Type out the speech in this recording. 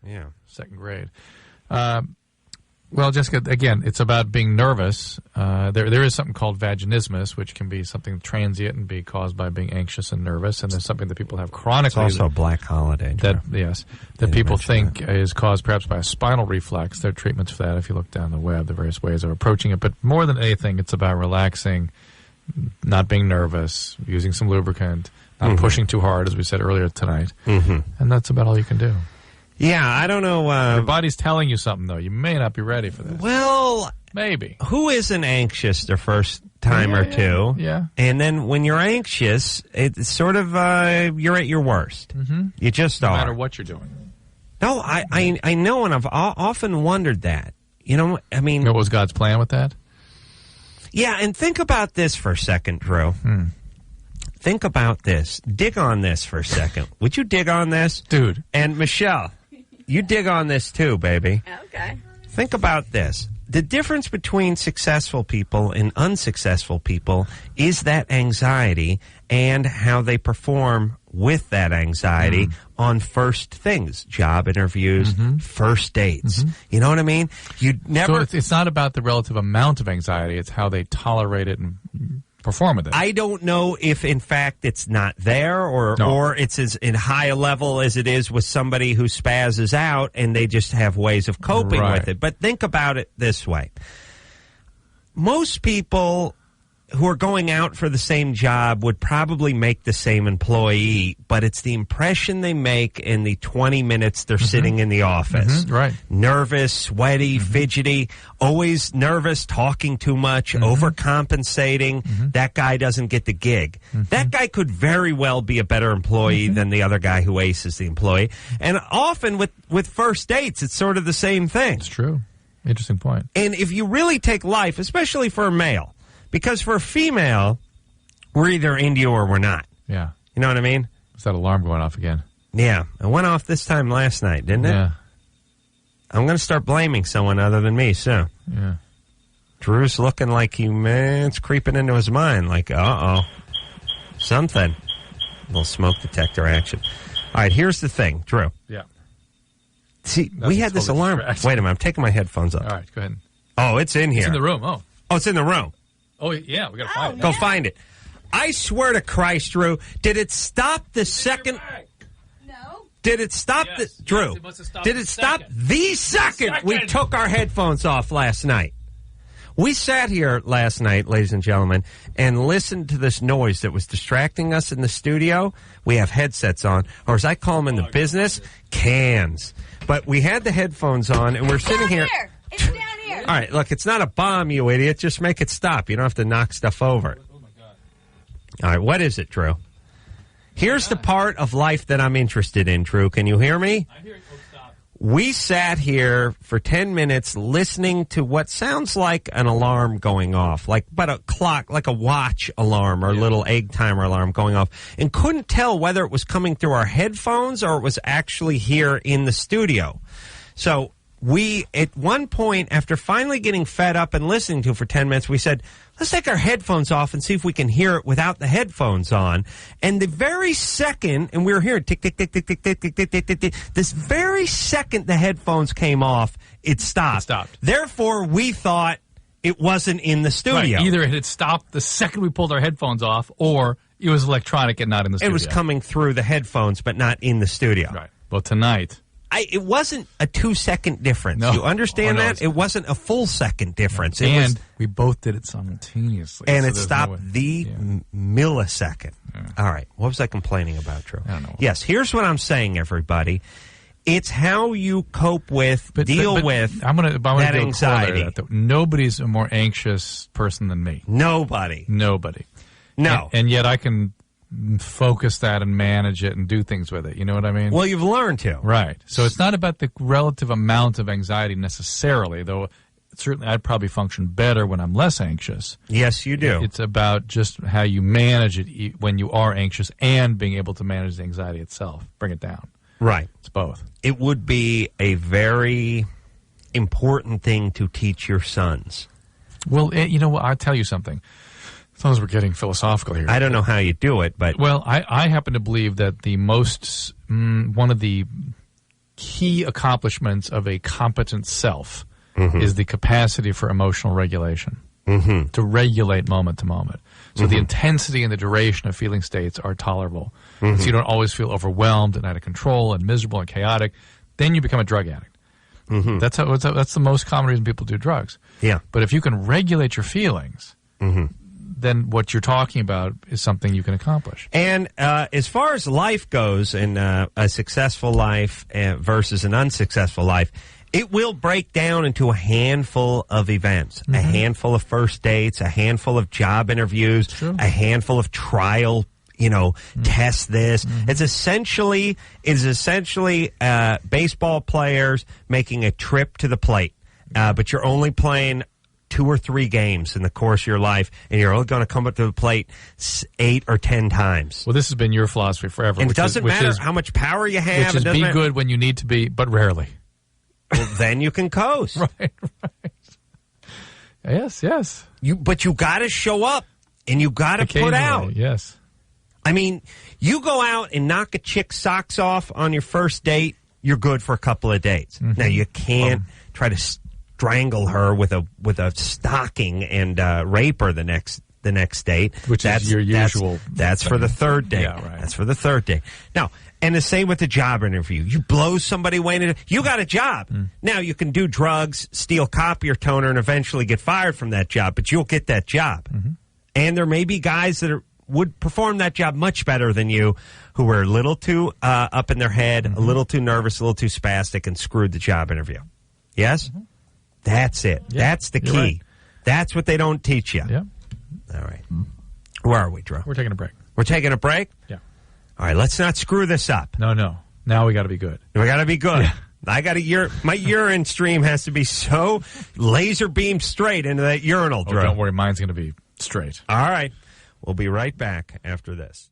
Yeah. Second grade. Well, Jessica, again, it's about being nervous. There is something called vaginismus, which can be something transient and be caused by being anxious and nervous. And there's something that people have chronically. It's also a black holiday. That people think is caused perhaps by a spinal reflex. There are treatments for that if you look down the web, the various ways of approaching it. But more than anything, it's about relaxing, not being nervous, using some lubricant, not pushing too hard, as we said earlier tonight. And that's about all you can do. Yeah, I don't know. Your body's telling you something, though. You may not be ready for this. Well, maybe. Who isn't anxious the first time or two? Yeah. And then when you're anxious, it's sort of you're at your worst. You just are. No matter what you're doing. No, I know, and I've often wondered that. You know, I mean... What was God's plan with that? Yeah, and think about this for a second, Drew. Think about this. Dig on this for a second. Would you dig on this? Dude. And Michelle, you dig on this too, baby. Okay. Think about this. The difference between successful people and unsuccessful people is that anxiety and how they perform with that anxiety on first things, job interviews, first dates. You know what I mean? You never. So it's not about the relative amount of anxiety; it's how they tolerate it and perform with it. I don't know if, in fact, it's not there or it's as in high a level as it is with somebody who spazzes out and they just have ways of coping with it. But think about it this way. Most people who are going out for the same job would probably make the same employee, but it's the impression they make in the 20 minutes they're sitting in the office. Right. Nervous, sweaty, fidgety, always nervous, talking too much, overcompensating. That guy doesn't get the gig. That guy could very well be a better employee than the other guy who aces the employee. And often with first dates, it's sort of the same thing. It's true. Interesting point. And if you really take life, especially for a male, because for a female, we're either into you or we're not. Yeah. You know what I mean? Is that alarm going off again? Yeah. It went off this time last night, didn't it? Yeah. I'm going to start blaming someone other than me soon. Yeah. Drew's looking like it's creeping into his mind. Like, something. A little smoke detector action. All right, here's the thing, Drew. Yeah. See, we had this alarm. Wait a minute, I'm taking my headphones off. All right, go ahead. Oh, it's in here. It's in the room. Oh, it's in the room. Oh, yeah, we got to find it. Go find it. I swear to Christ, Drew, did it stop the second... No. Did it stop Drew? Did it stop the second we took our headphones off last night? We sat here last night, ladies and gentlemen, and listened to this noise that was distracting us in the studio. We have headsets on, or as I call them in the business, cans. But we had the headphones on, and we're sitting here. It's down here. All right, look, it's not a bomb, you idiot. Just make it stop. You don't have to knock stuff over. Oh, my God. All right, what is it, Drew? Here's the part of life that I'm interested in, Drew. Can you hear me? I hear it. Oh, stop. We sat here for 10 minutes listening to what sounds like an alarm going off, but a clock, like a watch alarm or a little egg timer alarm going off, and couldn't tell whether it was coming through our headphones or it was actually here in the studio. So we, at one point, after finally getting fed up and listening to it for 10 minutes, we said, let's take our headphones off and see if we can hear it without the headphones on. And the very second, and we were hearing tick, tick, tick, tick, tick, tick, tick, tick, tick, tick, tick, this very second the headphones came off, it stopped. Therefore, we thought it wasn't in the studio. Right. Either it had stopped the second we pulled our headphones off, or it was electronic and not in the studio. It was coming through the headphones, but not in the studio. Right. Well, tonight... it wasn't a 2-second difference. No. You understand no, that? It wasn't a full second difference. And we both did it simultaneously. And it stopped the millisecond. Yeah. All right. What was I complaining about, Drew? I don't know. Yes, here's what I'm saying, everybody. It's how you cope with, deal with that anxiety. Nobody's a more anxious person than me. Nobody. No. And yet I can focus that and manage it and do things with it. You know what I mean? Well, you've learned to. Right. So it's not about the relative amount of anxiety necessarily, though certainly I'd probably function better when I'm less anxious. Yes, you do. It's about just how you manage it when you are anxious and being able to manage the anxiety itself. Bring it down. Right. It's both. It would be a very important thing to teach your sons. Well, you know what? I'll tell you something. As long as we're getting philosophical here. I don't know how you do it, but... Well, I happen to believe that the most... one of the key accomplishments of a competent self is the capacity for emotional regulation, to regulate moment to moment. So the intensity and the duration of feeling states are tolerable. So you don't always feel overwhelmed and out of control and miserable and chaotic. Then you become a drug addict. That's the most common reason people do drugs. Yeah. But if you can regulate your feelings, then what you're talking about is something you can accomplish. And as far as life goes, and a successful life versus an unsuccessful life, it will break down into a handful of events, a handful of first dates, a handful of job interviews, a handful of trial, test this. It's essentially baseball players making a trip to the plate, but you're only playing 2 or 3 games in the course of your life, and you're only going to come up to the plate 8 or 10 times. Well, this has been your philosophy forever. And it doesn't matter how much power you have. Which is be good when you need to be, but rarely. Well, then you can coast. Right. Yes. But you got to show up, and you got to put out. Yes. I mean, you go out and knock a chick's socks off on your first date, you're good for a couple of dates. Now, you can't try to strangle her with a stocking and rape her the next date. Which is your usual. That's for the third date. Yeah, right. That's for the third date. Now, and the same with the job interview. You blow somebody away, you got a job. Now, you can do drugs, steal copier toner, and eventually get fired from that job, but you'll get that job. And there may be guys that would perform that job much better than you, who were a little too up in their head, a little too nervous, a little too spastic, and screwed the job interview. Yes? That's it. Yeah, that's the key. Right. That's what they don't teach you. Yeah. All right. Where are we, Drew? We're taking a break. We're taking a break? Yeah. All right, let's not screw this up. No. Now we got to be good. We got to be good. Yeah. I got to my urine stream has to be so laser beamed straight into that urinal, Drew. Don't worry, mine's going to be straight. All right. We'll be right back after this.